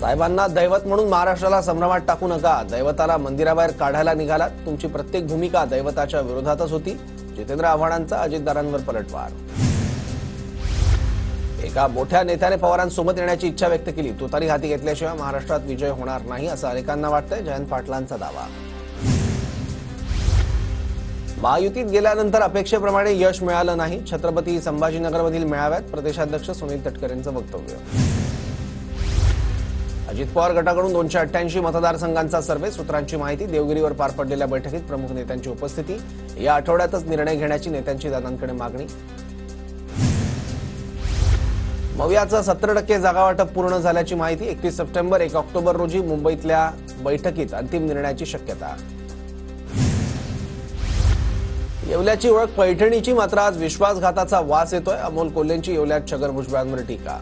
साहेबांना दैवत म्हणून महाराष्ट्राला संभ्रमात टाकू नका. दैवताला मंदिराबाहेर काढायला निघालात. तुमची प्रत्येक भूमिका दैवताच्या विरोधातच होती. जितेंद्र आव्हाडांचा अजितदारांवर पलटवार. एका मोठ्या नेत्याने पवारांसोबत येण्याची इच्छा व्यक्त केली. तुतारी हाती घेतल्याशिवाय महाराष्ट्रात विजय होणार नाही असं अनेकांना वाटतंय. जयंत पाटलांचा दावा. महायुतीत गेल्यानंतर अपेक्षेप्रमाणे यश मिळालं नाही. छत्रपती संभाजीनगरमधील मेळाव्यात प्रदेशाध्यक्ष सुनील तटकरेंचं वक्तव्य. अजित पवार गटाकडून 288 मतदारसंघांचा सर्व्हे. सूत्रांची माहिती. देवगिरीवर पार पडलेल्या बैठकीत प्रमुख नेत्यांची उपस्थिती. या आठवड्यातच निर्णय घेण्याची नेत्यांची दादांकडे मागणी. मवियाचं 70% जागावाटप पूर्ण झाल्याची माहिती. 31 सप्टेंबर 1 ऑक्टोबर रोजी मुंबईतल्या बैठकीत अंतिम निर्णयाची शक्यता. येवल्याची ओळख पैठणीची, मात्र आज विश्वासघाताचा वास येतोय. अमोल कोल्हेंची येवल्यात छगन भुजबळांवर टीका.